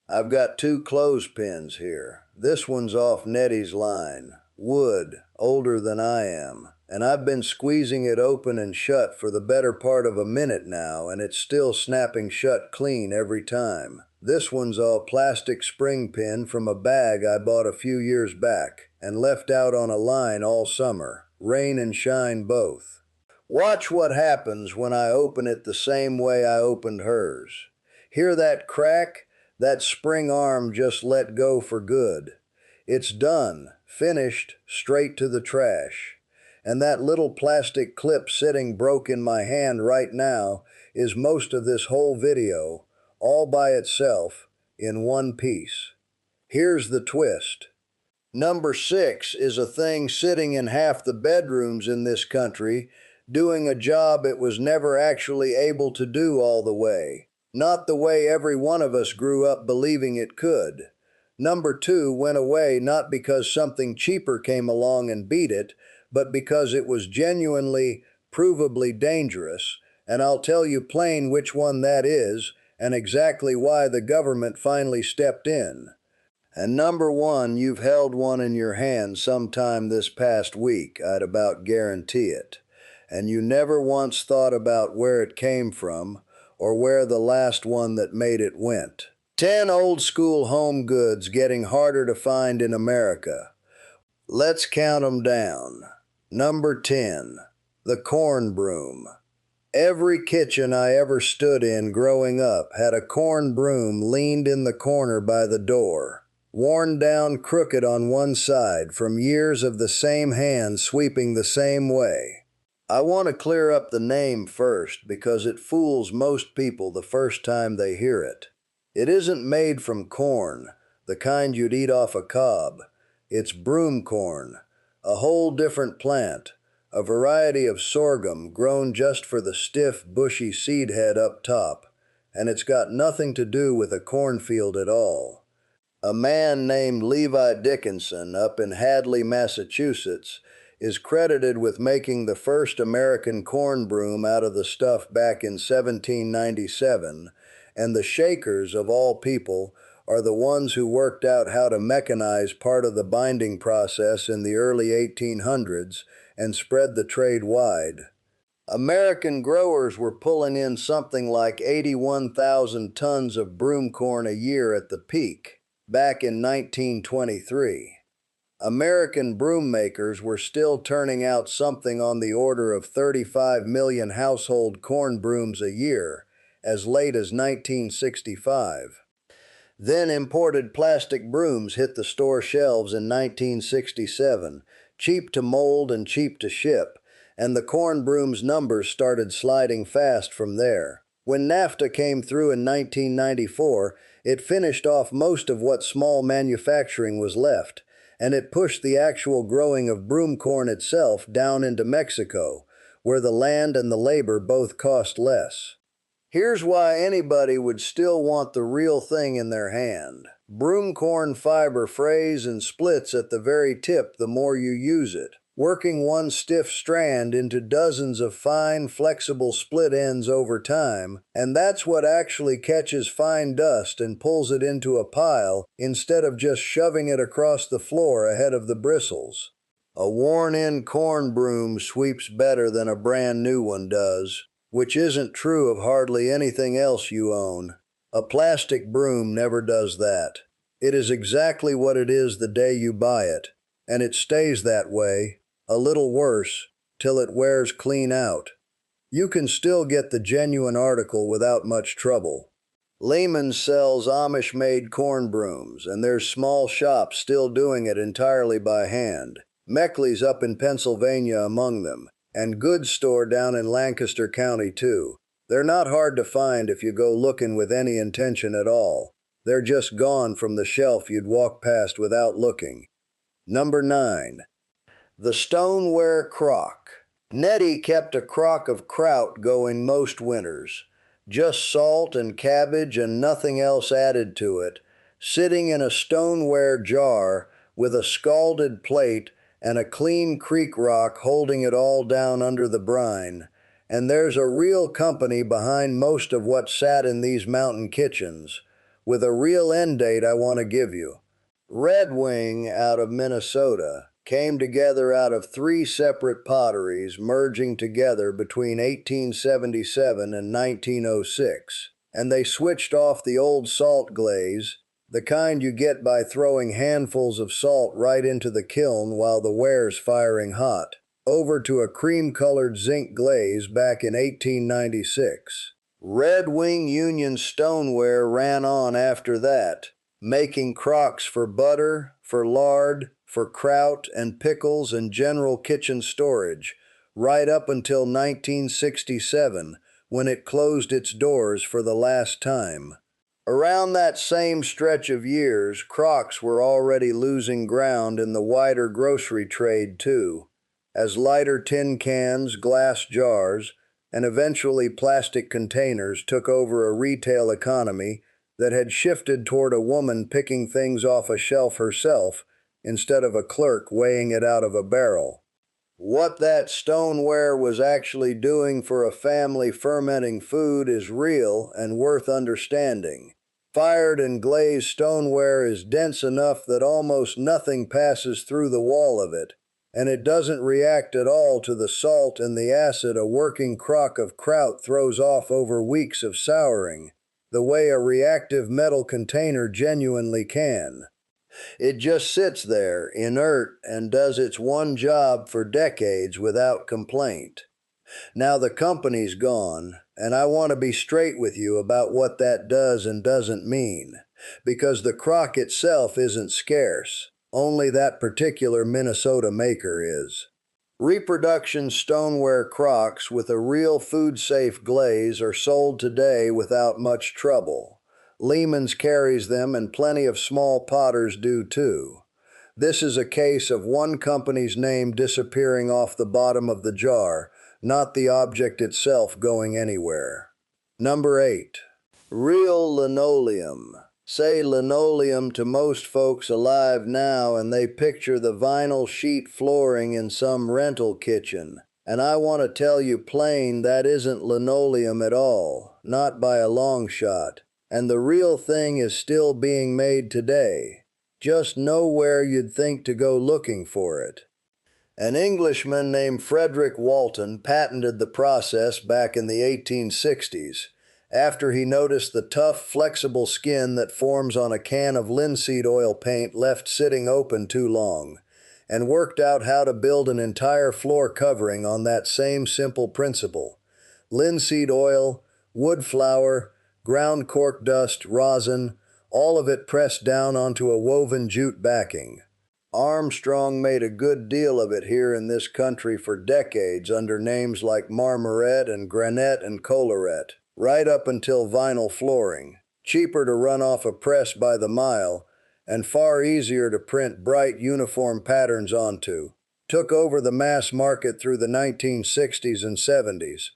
I've got two clothespins here. This one's off Nettie's line. Wood, older than I am. And I've been squeezing it open and shut for the better part of a minute now, and it's still snapping shut clean every time. This one's all plastic spring pin from a bag I bought a few years back and left out on a line all summer, rain and shine both. Watch what happens when I open it the same way I opened hers. Hear that crack? That spring arm just let go for good. It's done, finished, straight to the trash. And that little plastic clip sitting broke in my hand right now is most of this whole video, all by itself, in one piece. Here's the twist. Number 6 is a thing sitting in half the bedrooms in this country, doing a job it was never actually able to do all the way. Not the way every one of us grew up believing it could. Number 2 went away not because something cheaper came along and beat it, but because it was genuinely, provably dangerous, and I'll tell you plain which one that is, and exactly why the government finally stepped in. And number 1, you've held one in your hand sometime this past week, I'd about guarantee it. And you never once thought about where it came from, or where the last one that made it went. 10 old-school home goods getting harder to find in America. Let's count them down. Number 10, the corn broom. Every kitchen I ever stood in growing up had a corn broom leaned in the corner by the door, worn down crooked on one side from years of the same hand sweeping the same way. I want to clear up the name first because it fools most people the first time they hear it. It isn't made from corn, the kind you'd eat off a cob. It's broom corn, a whole different plant, a variety of sorghum grown just for the stiff, bushy seed head up top, and it's got nothing to do with a cornfield at all. A man named Levi Dickinson up in Hadley, Massachusetts, is credited with making the first American corn broom out of the stuff back in 1797, and the Shakers, of all people, are the ones who worked out how to mechanize part of the binding process in the early 1800s and spread the trade wide. American growers were pulling in something like 81,000 tons of broom corn a year at the peak, back in 1923. American broom makers were still turning out something on the order of 35 million household corn brooms a year, as late as 1965. Then imported plastic brooms hit the store shelves in 1967, cheap to mold and cheap to ship, and the corn broom's numbers started sliding fast from there. When NAFTA came through in 1994, it finished off most of what small manufacturing was left, and it pushed the actual growing of broom corn itself down into Mexico, where the land and the labor both cost less. Here's why anybody would still want the real thing in their hand. Broom corn fiber frays and splits at the very tip the more you use it, working one stiff strand into dozens of fine, flexible split ends over time, and that's what actually catches fine dust and pulls it into a pile instead of just shoving it across the floor ahead of the bristles. A worn-in corn broom sweeps better than a brand new one does, which isn't true of hardly anything else you own. A plastic broom never does that. It is exactly what it is the day you buy it, and it stays that way, a little worse, till it wears clean out. You can still get the genuine article without much trouble. Lehman's sells Amish-made corn brooms, and there's small shops still doing it entirely by hand. Meckley's up in Pennsylvania among them, and Goods Store down in Lancaster County too. They're not hard to find if you go looking with any intention at all. They're just gone from the shelf you'd walk past without looking. Number 9. The stoneware crock. Nettie kept a crock of kraut going most winters, just salt and cabbage and nothing else added to it, sitting in a stoneware jar with a scalded plate and a clean creek rock holding it all down under the brine. And there's a real company behind most of what sat in these mountain kitchens. with a real end date I want to give you. Red Wing out of Minnesota came together out of three separate potteries merging together between 1877 and 1906, and they switched off the old salt glaze, the kind you get by throwing handfuls of salt right into the kiln while the ware's firing hot, over to a cream-colored zinc glaze back in 1896. Red Wing Union stoneware ran on after that, making crocks for butter, for lard, for kraut and pickles and general kitchen storage, right up until 1967, when it closed its doors for the last time. Around that same stretch of years, crocks were already losing ground in the wider grocery trade too, as lighter tin cans, glass jars, and eventually plastic containers took over a retail economy that had shifted toward a woman picking things off a shelf herself instead of a clerk weighing it out of a barrel. What that stoneware was actually doing for a family fermenting food is real and worth understanding. Fired and glazed stoneware is dense enough that almost nothing passes through the wall of it, and it doesn't react at all to the salt and the acid a working crock of kraut throws off over weeks of souring, the way a reactive metal container genuinely can. It just sits there, inert, and does its one job for decades without complaint. Now the company's gone, and I want to be straight with you about what that does and doesn't mean, because the crock itself isn't scarce. Only that particular Minnesota maker is. Reproduction stoneware crocks with a real food-safe glaze are sold today without much trouble. Lehman's carries them, and plenty of small potters do too. This is a case of one company's name disappearing off the bottom of the jar, not the object itself going anywhere. Number 8. Real linoleum. Say linoleum to most folks alive now and they picture the vinyl sheet flooring in some rental kitchen. And I want to tell you plain that isn't linoleum at all, not by a long shot. And the real thing is still being made today. Just nowhere you'd think to go looking for it. An Englishman named Frederick Walton patented the process back in the 1860s. After he noticed the tough, flexible skin that forms on a can of linseed oil paint left sitting open too long, and worked out how to build an entire floor covering on that same simple principle. Linseed oil, wood flour, ground cork dust, rosin, all of it pressed down onto a woven jute backing. Armstrong made a good deal of it here in this country for decades under names like Marmoret and Granette and Collarette, right up until vinyl flooring, cheaper to run off a press by the mile, and far easier to print bright uniform patterns onto. Took over the mass market through the 1960s and 70s,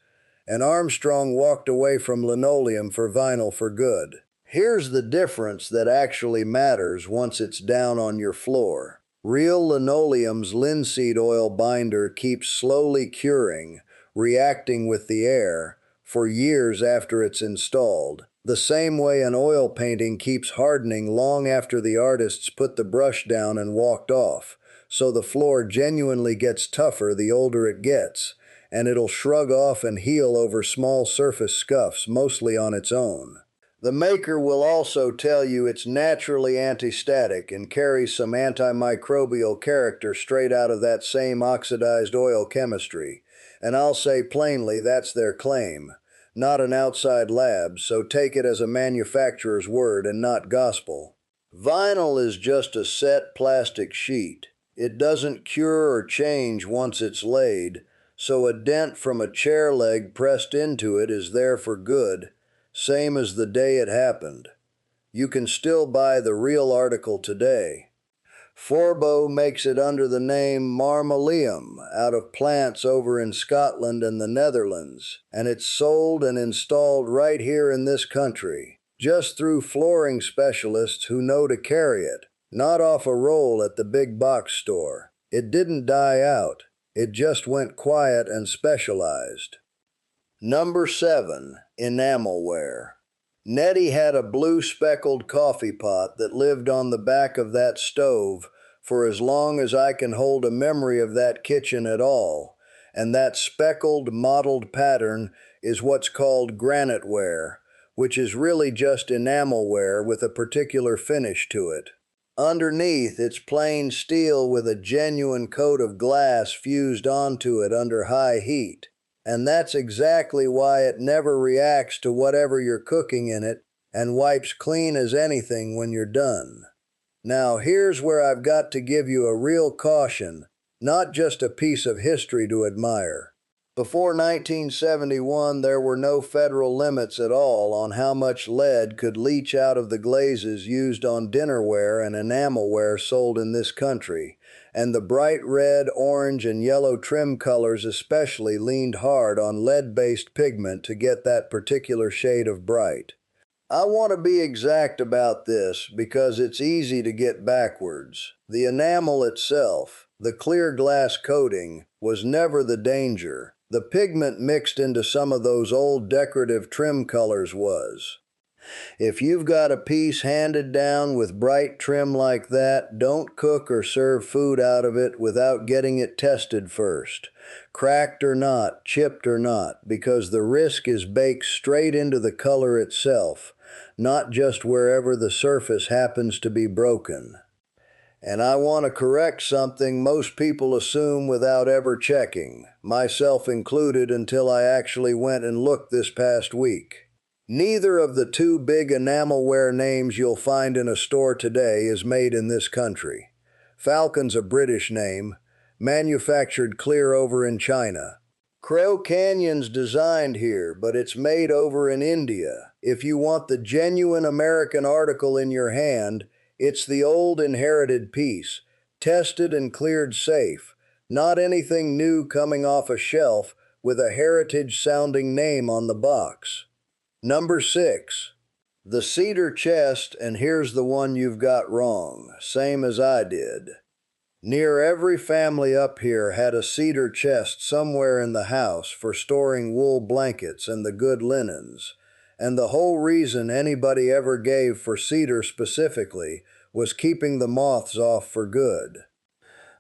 and Armstrong walked away from linoleum for vinyl for good. Here's the difference that actually matters once it's down on your floor. Real linoleum's linseed oil binder keeps slowly curing, reacting with the air, for years after it's installed, the same way an oil painting keeps hardening long after the artists put the brush down and walked off, so the floor genuinely gets tougher the older it gets, and it'll shrug off and heal over small surface scuffs, mostly on its own. The maker will also tell you it's naturally anti-static and carries some antimicrobial character straight out of that same oxidized oil chemistry, and I'll say plainly that's their claim. Not an outside lab, so take it as a manufacturer's word and not gospel. Vinyl is just a set plastic sheet. It doesn't cure or change once it's laid, so a dent from a chair leg pressed into it is there for good, same as the day it happened. You can still buy the real article today. Forbo makes it under the name marmoleum out of plants over in Scotland and the Netherlands, and it's sold and installed right here in this country, just through flooring specialists who know to carry it, not off a roll at the big box store. It didn't die out, it just went quiet and specialized. Number 7. Enamelware. Nettie had a blue speckled coffee pot that lived on the back of that stove for as long as I can hold a memory of that kitchen at all, and that speckled mottled pattern is what's called granite ware, which is really just enamelware with a particular finish to it. Underneath, it's plain steel with a genuine coat of glass fused onto it under high heat. And that's exactly why it never reacts to whatever you're cooking in it and wipes clean as anything when you're done. Now here's where I've got to give you a real caution, not just a piece of history to admire. Before 1971, there were no federal limits at all on how much lead could leach out of the glazes used on dinnerware and enamelware sold in this country, and the bright red, orange, and yellow trim colors especially leaned hard on lead-based pigment to get that particular shade of bright. I want to be exact about this because it's easy to get backwards. The enamel itself, the clear glass coating, was never the danger. The pigment mixed into some of those old decorative trim colors was. If you've got a piece handed down with bright trim like that, don't cook or serve food out of it without getting it tested first. Cracked or not, chipped or not, because the risk is baked straight into the color itself, not just wherever the surface happens to be broken. And I want to correct something most people assume without ever checking, myself included until I actually went and looked this past week. Neither of the two big enamelware names you'll find in a store today is made in this country. Falcon's a British name, manufactured clear over in China. Crow Canyon's designed here, but it's made over in India. If you want the genuine American article in your hand, it's the old inherited piece, tested and cleared safe, not anything new coming off a shelf with a heritage-sounding name on the box. Number 6. The cedar chest, and here's the one you've got wrong, same as I did. Near every family up here had a cedar chest somewhere in the house for storing wool blankets and the good linens, and the whole reason anybody ever gave for cedar specifically was keeping the moths off for good.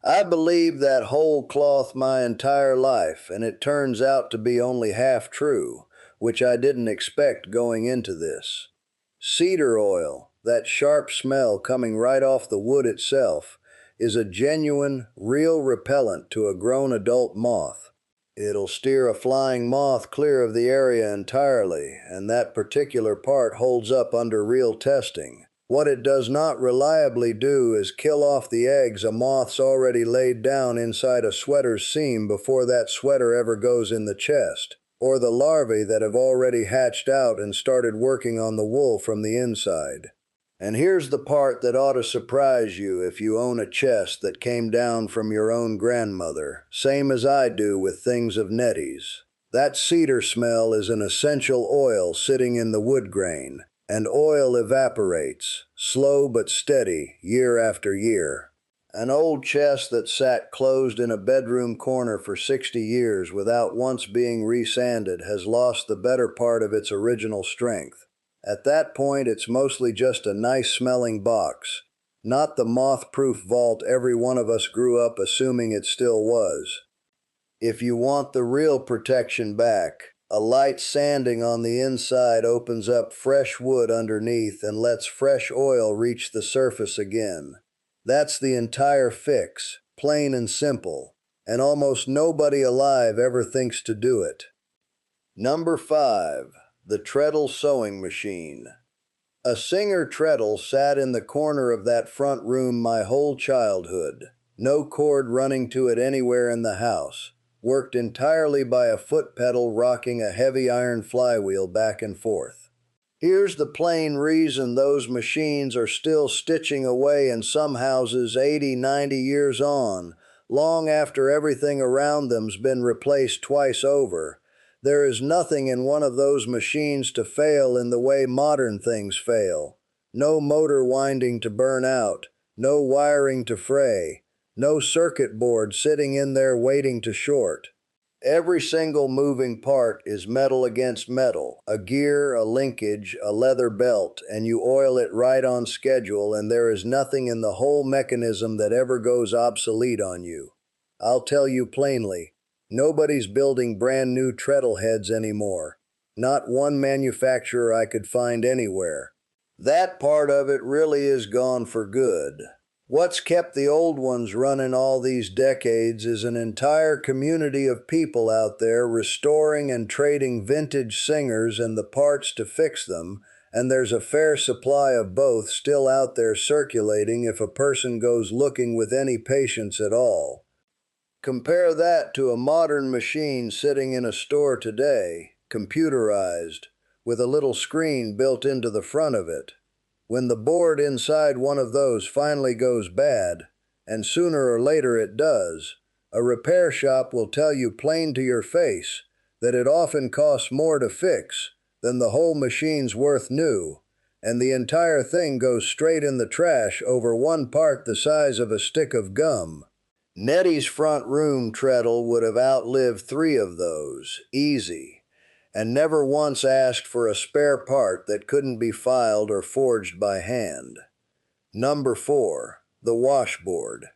I believed that whole cloth my entire life, and it turns out to be only half true, which I didn't expect going into this. Cedar oil, that sharp smell coming right off the wood itself, is a genuine, real repellent to a grown adult moth. It'll steer a flying moth clear of the area entirely, and that particular part holds up under real testing. What it does not reliably do is kill off the eggs a moth's already laid down inside a sweater's seam before that sweater ever goes in the chest, or the larvae that have already hatched out and started working on the wool from the inside. And here's the part that ought to surprise you if you own a chest that came down from your own grandmother, same as I do with things of Nettie's. That cedar smell is an essential oil sitting in the wood grain, and oil evaporates, slow but steady, year after year. An old chest that sat closed in a bedroom corner for 60 years without once being resanded has lost the better part of its original strength. At that point, it's mostly just a nice-smelling box, not the moth-proof vault every one of us grew up assuming it still was. If you want the real protection back, a light sanding on the inside opens up fresh wood underneath and lets fresh oil reach the surface again. That's the entire fix, plain and simple, and almost nobody alive ever thinks to do it. Number 5. The treadle sewing machine. A Singer treadle sat in the corner of that front room my whole childhood. No cord running to it anywhere in the house. Worked entirely by a foot pedal rocking a heavy iron flywheel back and forth. Here's the plain reason those machines are still stitching away in some houses 80, 90 years on, long after everything around them's been replaced twice over. There is nothing in one of those machines to fail in the way modern things fail. No motor winding to burn out, no wiring to fray, no circuit board sitting in there waiting to short. Every single moving part is metal against metal, a gear, a linkage, a leather belt, and you oil it right on schedule, and there is nothing in the whole mechanism that ever goes obsolete on you. I'll tell you plainly, nobody's building brand new treadle heads anymore. Not one manufacturer I could find anywhere. That part of it really is gone for good. What's kept the old ones running all these decades is an entire community of people out there restoring and trading vintage singers and the parts to fix them, and there's a fair supply of both still out there circulating if a person goes looking with any patience at all. Compare that to a modern machine sitting in a store today, computerized, with a little screen built into the front of it. When the board inside one of those finally goes bad, and sooner or later it does, a repair shop will tell you plain to your face that it often costs more to fix than the whole machine's worth new, and the entire thing goes straight in the trash over one part the size of a stick of gum. Nettie's front room treadle would have outlived 3 of those, easy, and never once asked for a spare part that couldn't be filed or forged by hand. Number 4, the washboard.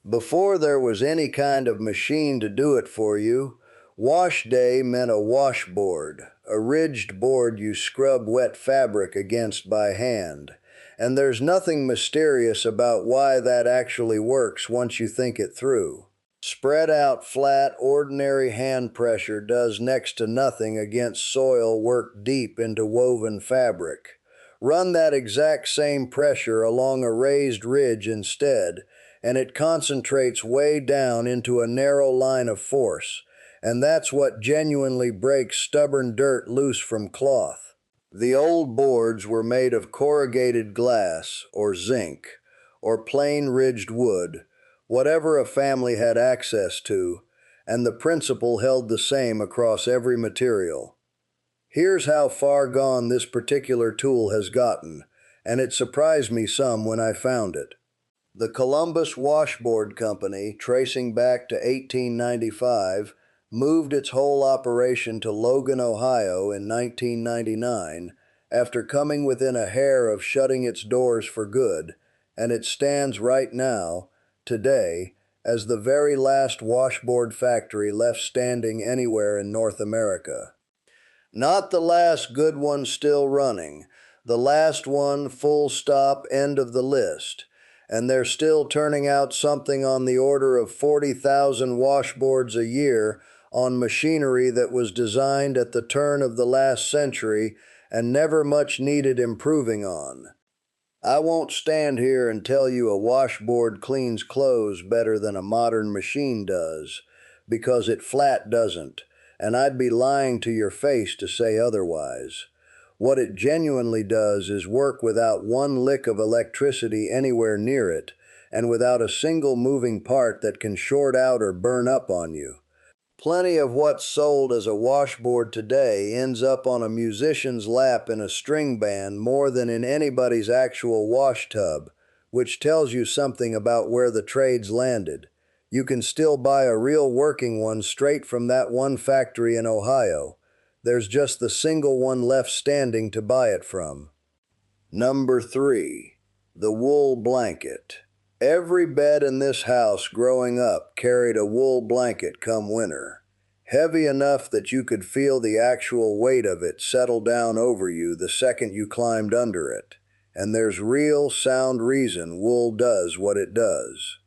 Before there was any kind of machine to do it for you, wash day meant a washboard, a ridged board you scrub wet fabric against by hand. And there's nothing mysterious about why that actually works once you think it through. Spread out flat, ordinary hand pressure does next to nothing against soil worked deep into woven fabric. Run that exact same pressure along a raised ridge instead, and it concentrates way down into a narrow line of force, and that's what genuinely breaks stubborn dirt loose from cloth. The old boards were made of corrugated glass, or zinc, or plain ridged wood, whatever a family had access to, and the principle held the same across every material. Here's how far gone this particular tool has gotten, and it surprised me some when I found it. The Columbus Washboard Company, tracing back to 1895, moved its whole operation to Logan, Ohio in 1999 after coming within a hair of shutting its doors for good, and it stands right now, today, as the very last washboard factory left standing anywhere in North America. Not the last good one still running, the last one, full stop, end of the list. And they're still turning out something on the order of 40,000 washboards a year on machinery that was designed at the turn of the last century and never much needed improving on. I won't stand here and tell you a washboard cleans clothes better than a modern machine does, because it flat doesn't, and I'd be lying to your face to say otherwise. What it genuinely does is work without one lick of electricity anywhere near it, and without a single moving part that can short out or burn up on you. Plenty of what's sold as a washboard today ends up on a musician's lap in a string band more than in anybody's actual wash tub, which tells you something about where the trade's landed. You can still buy a real working one straight from that one factory in Ohio. There's just the single one left standing to buy it from. Number 3, the wool blanket. Every bed in this house growing up carried a wool blanket come winter, heavy enough that you could feel the actual weight of it settle down over you the second you climbed under it. And there's real sound reason wool does what it does.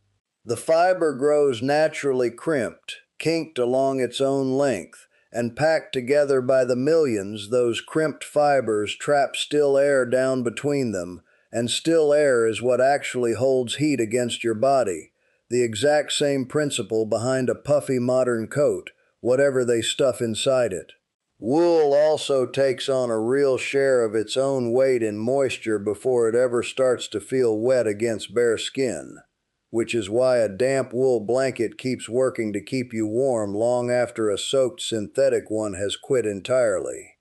The fiber grows naturally crimped, kinked along its own length, and packed together by the millions. Those crimped fibers trap still air down between them, and still air is what actually holds heat against your body, the exact same principle behind a puffy modern coat, whatever they stuff inside it. Wool also takes on a real share of its own weight in moisture before it ever starts to feel wet against bare skin, which is why a damp wool blanket keeps working to keep you warm long after a soaked synthetic one has quit entirely.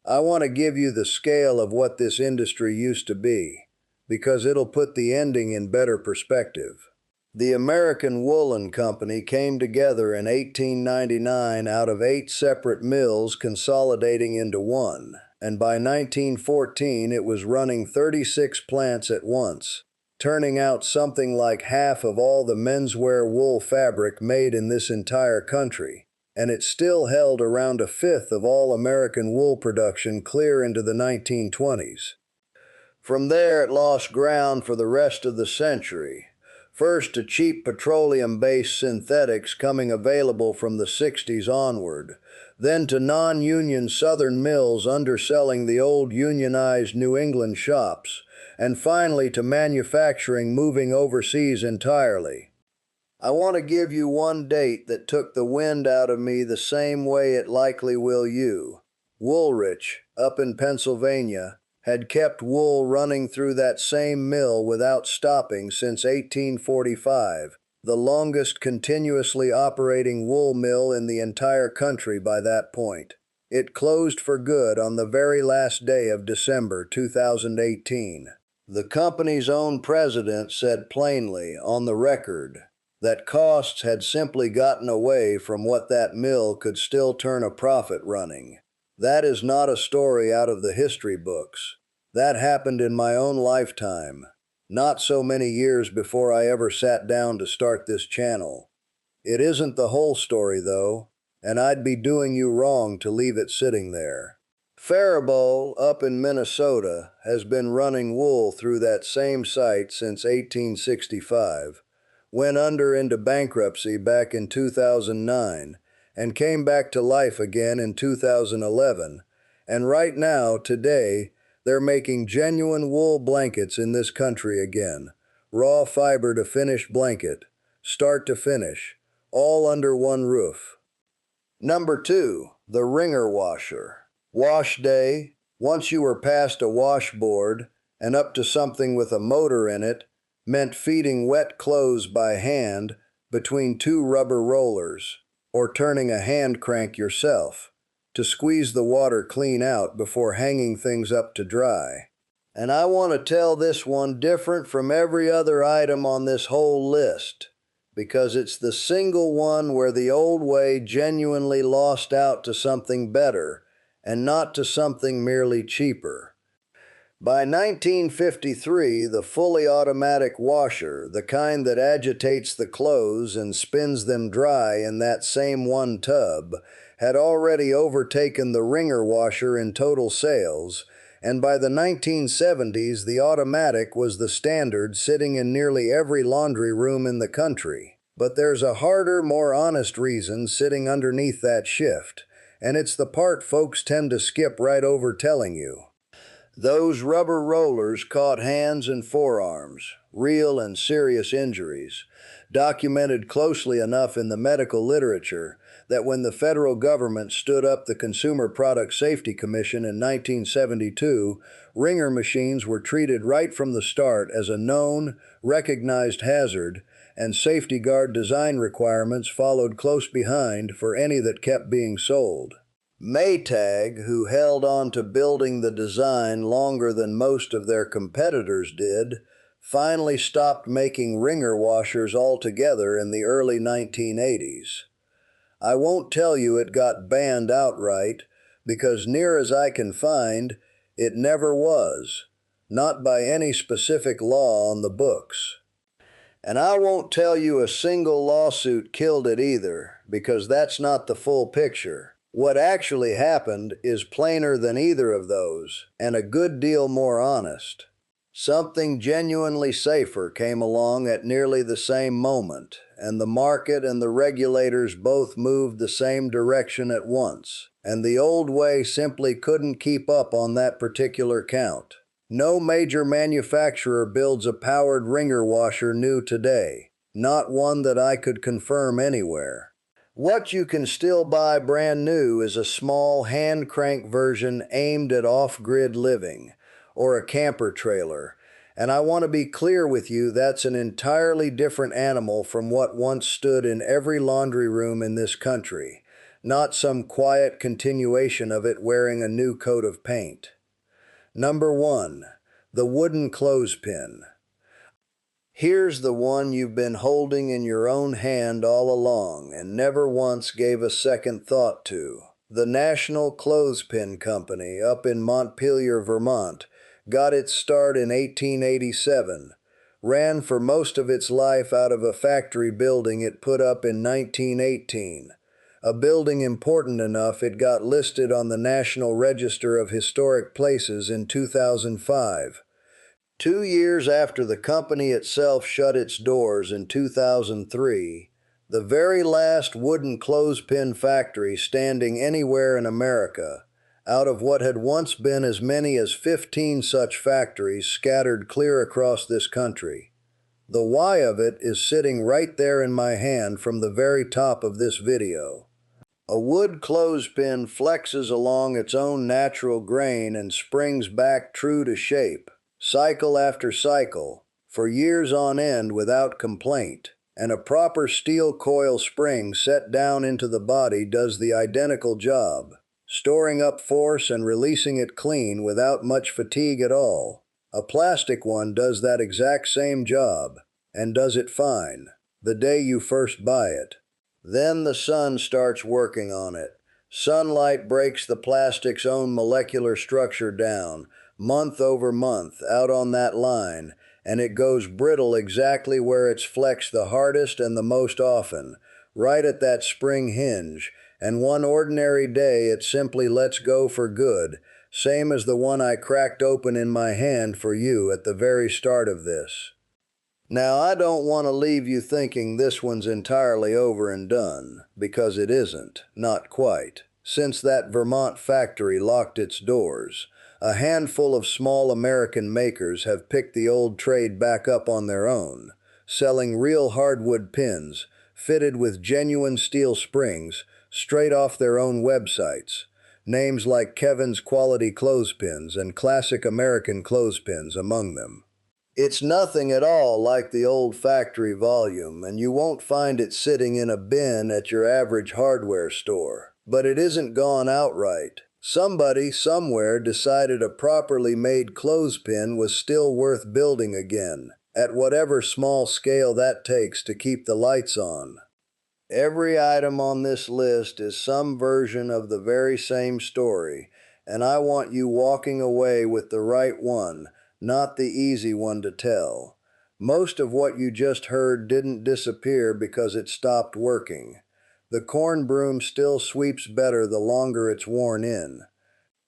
I want to give you the scale of what this industry used to be, because it'll put the ending in better perspective. The American Woolen Company came together in 1899 out of 8 separate mills consolidating into one, and by 1914 it was running 36 plants at once, turning out something like half of all the menswear wool fabric made in this entire country, and it still held around a fifth of all American wool production clear into the 1920s. From there it lost ground for the rest of the century, first to cheap petroleum-based synthetics coming available from the 60s onward, then to non-union Southern mills underselling the old unionized New England shops, and finally to manufacturing moving overseas entirely. I want to give you one date that took the wind out of me the same way it likely will you. Woolrich, up in Pennsylvania, had kept wool running through that same mill without stopping since 1845, the longest continuously operating wool mill in the entire country by that point. It closed for good on the very last day of December 2018. The company's own president said plainly, on the record, that costs had simply gotten away from what that mill could still turn a profit running. That is not a story out of the history books. That happened in my own lifetime, not so many years before I ever sat down to start this channel. It isn't the whole story, though, and I'd be doing you wrong to leave it sitting there. Faribault, up in Minnesota, has been running wool through that same site since 1865, went under into bankruptcy back in 2009, and came back to life again in 2011, and right now, today, they're making genuine wool blankets in this country again. Raw fiber to finished blanket, start to finish, all under one roof. Number 2, the wringer washer. Wash day, once you were past a washboard and up to something with a motor in it, meant feeding wet clothes by hand between 2 rubber rollers, or turning a hand crank yourself to squeeze the water clean out before hanging things up to dry. And I want to tell this one different from every other item on this whole list, because it's the single one where the old way genuinely lost out to something better, and not to something merely cheaper. By 1953, the fully automatic washer, the kind that agitates the clothes and spins them dry in that same one tub, had already overtaken the wringer washer in total sales, and by the 1970s the automatic was the standard sitting in nearly every laundry room in the country. But there's a harder, more honest reason sitting underneath that shift, and it's the part folks tend to skip right over telling you. Those rubber rollers caught hands and forearms, real and serious injuries, documented closely enough in the medical literature that when the federal government stood up the Consumer Product Safety Commission in 1972, wringer machines were treated right from the start as a known, recognized hazard, and safety guard design requirements followed close behind for any that kept being sold. Maytag, who held on to building the design longer than most of their competitors did, finally stopped making wringer washers altogether in the early 1980s. I won't tell you it got banned outright, because near as I can find, it never was, not by any specific law on the books. And I won't tell you a single lawsuit killed it either, because that's not the full picture. What actually happened is plainer than either of those, and a good deal more honest. Something genuinely safer came along at nearly the same moment, and the market and the regulators both moved the same direction at once, and the old way simply couldn't keep up on that particular count. No major manufacturer builds a powered wringer washer new today, not one that I could confirm anywhere. What you can still buy brand new is a small hand crank version aimed at off-grid living, or a camper trailer, and I want to be clear with you that's an entirely different animal from what once stood in every laundry room in this country, not some quiet continuation of it wearing a new coat of paint. Number 1, the wooden clothespin. Here's the one you've been holding in your own hand all along and never once gave a second thought to. The National Clothespin Company up in Montpelier, Vermont, got its start in 1887, ran for most of its life out of a factory building it put up in 1918, a building important enough it got listed on the National Register of Historic Places in 2005. 2 years after the company itself shut its doors in 2003, the very last wooden clothespin factory standing anywhere in America, out of what had once been as many as 15 such factories scattered clear across this country. The why of it is sitting right there in my hand from the very top of this video. A wood clothespin flexes along its own natural grain and springs back true to shape, cycle after cycle, for years on end without complaint, and a proper steel coil spring set down into the body does the identical job, storing up force and releasing it clean without much fatigue at all. A plastic one does that exact same job, and does it fine, the day you first buy it. Then the sun starts working on it. Sunlight breaks the plastic's own molecular structure down, month over month, out on that line, and it goes brittle exactly where it's flexed the hardest and the most often, right at that spring hinge, and one ordinary day it simply lets go for good, same as the one I cracked open in my hand for you at the very start of this. Now, I don't want to leave you thinking this one's entirely over and done, because it isn't, not quite. Since that Vermont factory locked its doors, a handful of small American makers have picked the old trade back up on their own, selling real hardwood pins, fitted with genuine steel springs, straight off their own websites. Names like Kevin's Quality Clothespins and Classic American Clothespins among them. It's nothing at all like the old factory volume, and you won't find it sitting in a bin at your average hardware store. But it isn't gone outright. Somebody, somewhere, decided a properly made clothespin was still worth building again, at whatever small scale that takes to keep the lights on. Every item on this list is some version of the very same story, and I want you walking away with the right one, not the easy one to tell. Most of what you just heard didn't disappear because it stopped working. The corn broom still sweeps better the longer it's worn in.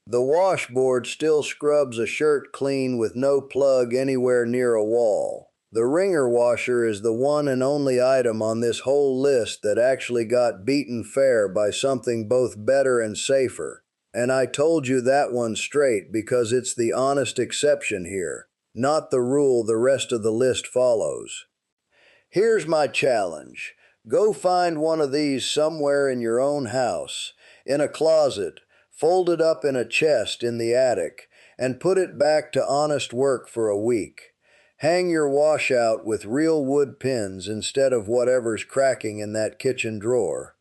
The washboard still scrubs a shirt clean with no plug anywhere near a wall. The wringer washer is the one and only item on this whole list that actually got beaten fair by something both better and safer. And I told you that one straight because it's the honest exception here, not the rule the rest of the list follows. Here's my challenge. Go find one of these somewhere in your own house, in a closet, folded up in a chest in the attic, and put it back to honest work for a week. Hang your washout with real wood pins instead of whatever's cracking in that kitchen drawer.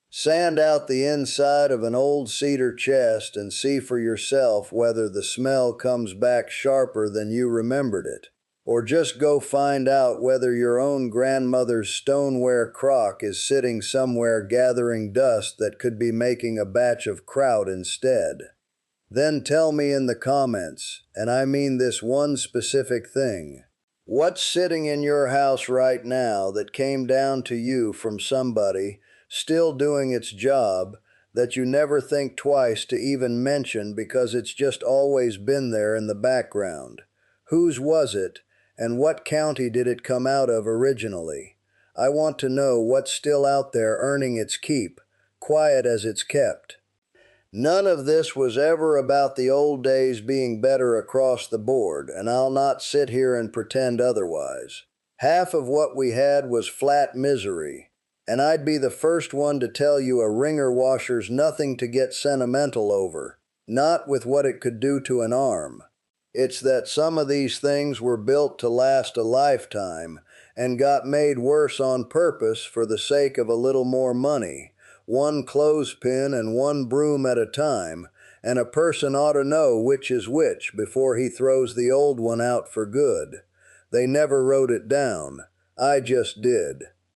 Sand out the inside of an old cedar chest and see for yourself whether the smell comes back sharper than you remembered it. Or just go find out whether your own grandmother's stoneware crock is sitting somewhere gathering dust that could be making a batch of kraut instead. Then tell me in the comments, and I mean this one specific thing. What's sitting in your house right now that came down to you from somebody, still doing its job, that you never think twice to even mention because it's just always been there in the background? Whose was it? And what county did it come out of originally? I want to know what's still out there earning its keep, quiet as it's kept. None of this was ever about the old days being better across the board, and I'll not sit here and pretend otherwise. Half of what we had was flat misery, and I'd be the first one to tell you a wringer washer's nothing to get sentimental over, not with what it could do to an arm. It's that some of these things were built to last a lifetime and got made worse on purpose for the sake of a little more money, one clothespin and one broom at a time, and a person ought to know which is which before he throws the old one out for good. They never wrote it down. I just did.